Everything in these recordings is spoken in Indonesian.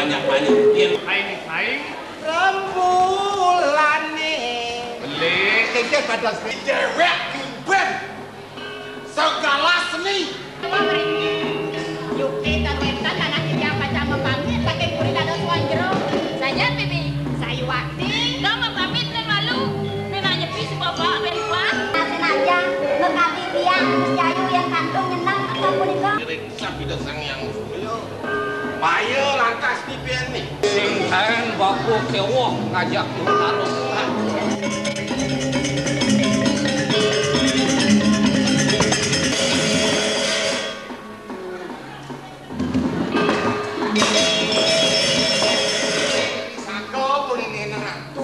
banyak-banyak yen paing Rembulane beli keke pada dewek ben segala seni Yuki terwetan anak dia baca memamit pakai kulit ada suanjero. Saya Bibi, saya Wakti. Dong memamit dan malu. Memang nyepi si bapak berikuan. Nasin aja, bekati dia terus jayu yang kandung nyenang atau punika. Reksa tidak sang yang payo langkas pipian nih sing kan baku kewok ngajak taruh.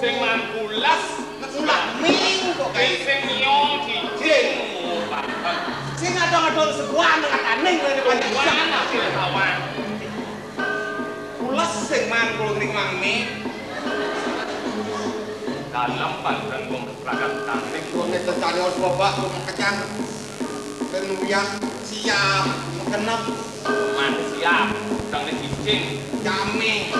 sing mampulas ulah ming kok kayak sing mio cicing sing adong-adong sebuah ngataning ngene mana sih kawan ulas sing mangkul ning mangmi dalam pandan pemerakan cantik wong tetane wis bapak kecang ben uyah siap kenep man siap dang cicing kami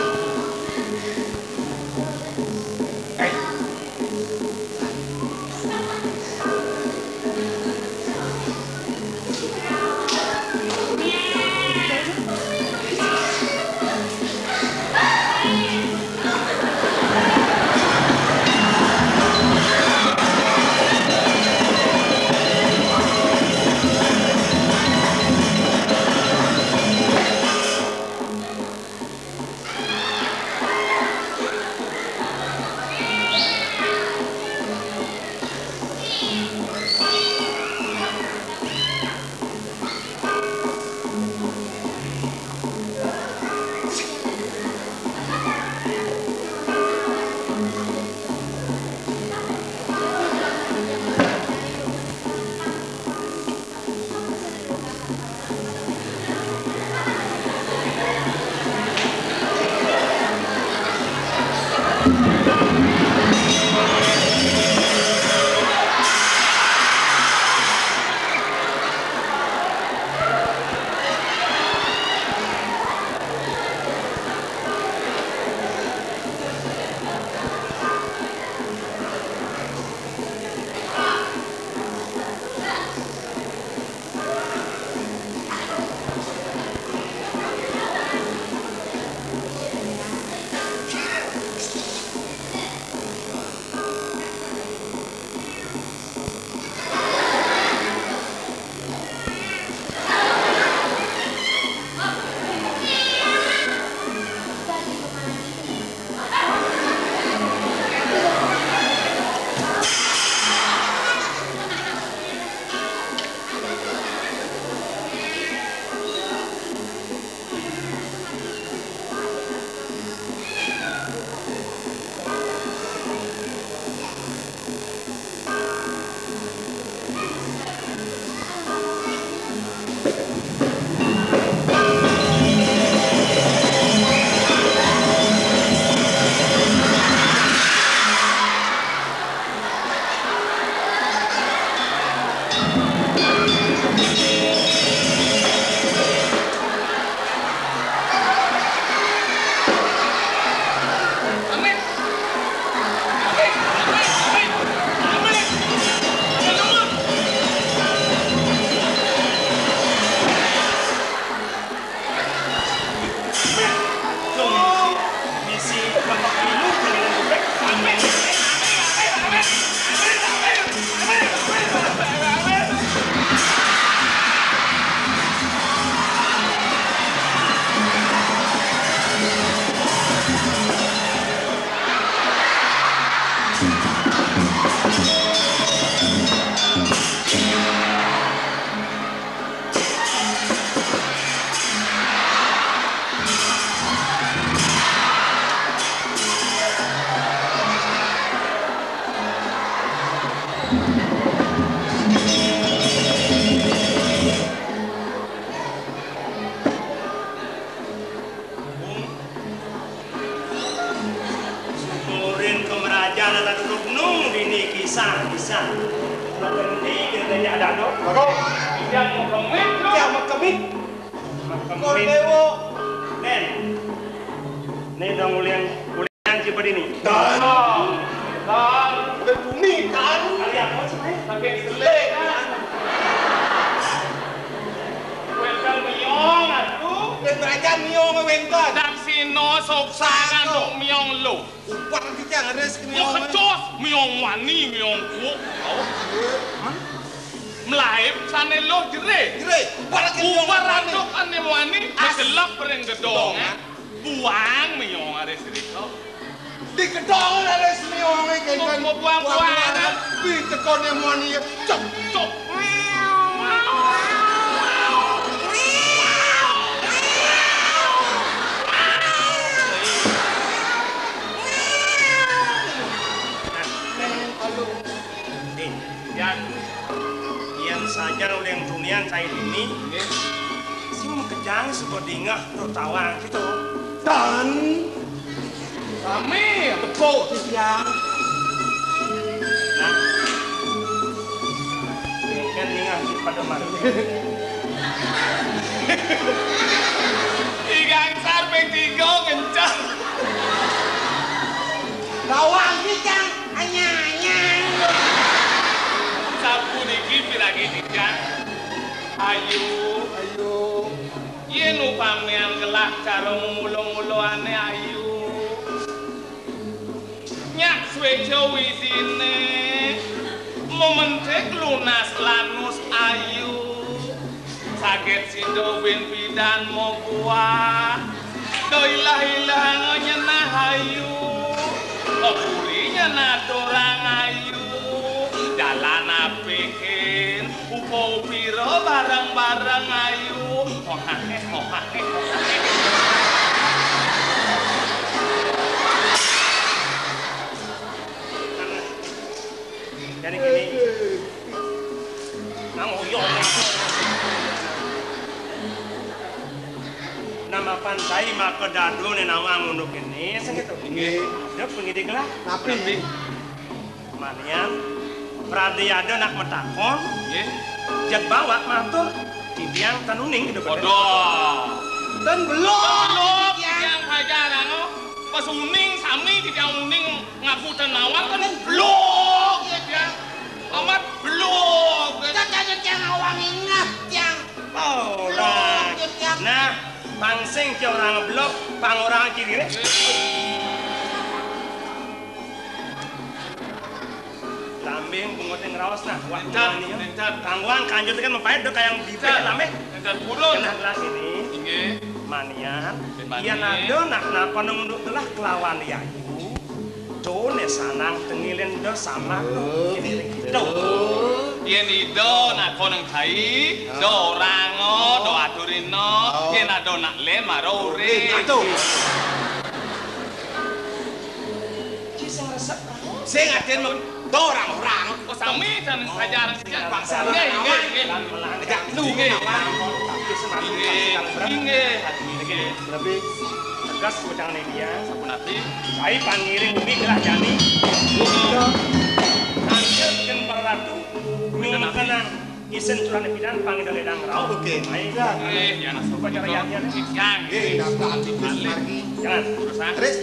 Nih dong ulian seperti ini. Dan berbumi kan. Kali apa sih? Saking selek kan. Welcome miong aduh. Dan mereka miong wenkan. Dak sino soksakan dok miong lo. Upang kita ngares ke Mo miong. kecos miong wani miong ku. Melaib sana lo jere. Jere, para ke miong. Ubaran dok ane wani maselak pereng gedong. Buang miong ada serikau. Di kedong ngares miong kan. Mau buang-buangan. Di tekon yang mani cok. Cok. Yan saja ulian tunian saya ini. Si mau kejang sebodingah tertawa gitu. Dan kami tepuk siang. Nah, kan ningah pada mari. Igang sarpeng tiga kencang. Bawang kijang anyang. Sapu dikit lagi tiga. Ayu. Yen upamian gelak cara mulo-mulo ane ayu. Nyak suwe jowi sine. Momentek lunas lanus ayu. Sakit sindo bin pidan mo buah. Doilah-ilah ngenah ayu. Kepurinya na dorang ayu. Jalan apikin. Upo piro bareng-bareng ayu. Hohahe. Jadi gini, nama pantai maka dadu nih nama untuk ini, segitu. Dia pengidik lah. Tapi Manian, Pradiado nak metakon, jag bawa matur, tiang tanuning gitu. Bodoh. dan belum. Yang hajaran oh. Pas uning sami tidak uning ngaku tenawan kan blok ya. Amat blok. Jangan yang awang ingat yang. Oh, lah. Nah, pangsing ke orang blok, pang orang kiri nih. Lambing bungotin raos nah, Nentat. tangguan kanjut kan mempait do kayak bibir lambing. Nentat pulun. Kena gelas ini. Inge. Manian, Mani. iya nado nak napa nunggu telah kelawan yayu. Do ne sanang tengilin do sama ini gitu. Yen ido nak koneng thai, do rango, do aturino, yen ado nak le marore. Kisah resep. Saya ngatain mau orang. Oh sami dan hajaran sejak bangsa. Inge. Agak Inge. tapi semakin Inge. lebih tegas udang dia. Sampun ati. Saya pangiring umi gelah jani. Anjirkan para ratu. Minum kenang. Isen curang pidan panggil ledang rau. Oke. Baik. Ya nak sopa Cara yang yang. Dapat lagi. Jangan. Urusan. Terus.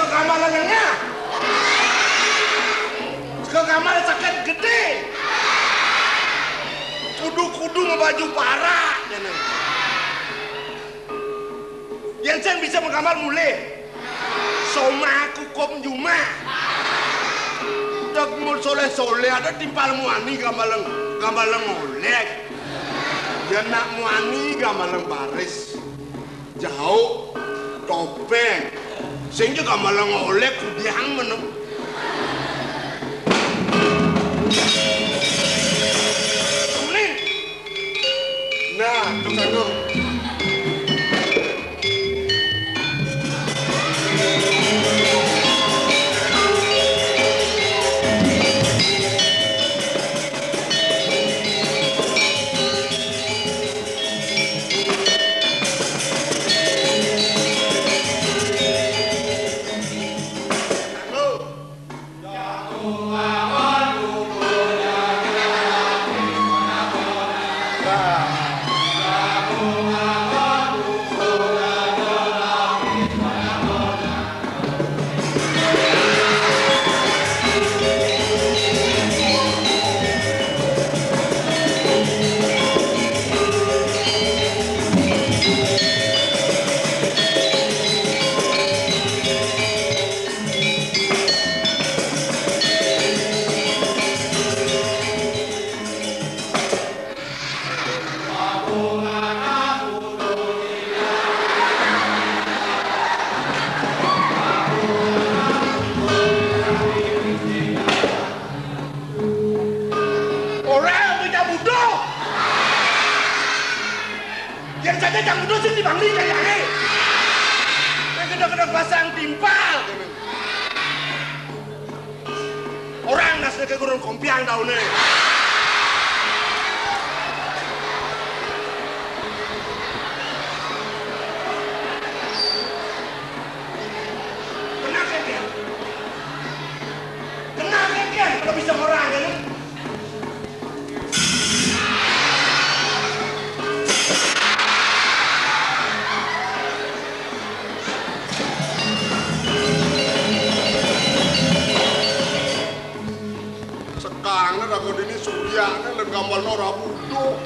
kamar lenengnya. Ke kamar sakit gede. Kudu-kudu ngebaju parah. Yang sen bisa menggambar mulai. Soma kukum juma. Dak mul soleh-soleh ada timpal muani gamaleng oleh. Ya nak muani gamaleng baris. Jauh topeng. Sehingga gamaleng oleh kudiang meneng. Nah, tukang dong. Yang udah sih dibangli kayaknya. Yang kedok-kedok pasang timpal. Orang nasnya ke gurun kompiang tau nih. Kena kekian kalau bisa orang kan. Sekarang aku ini surya kan gambar nora budo.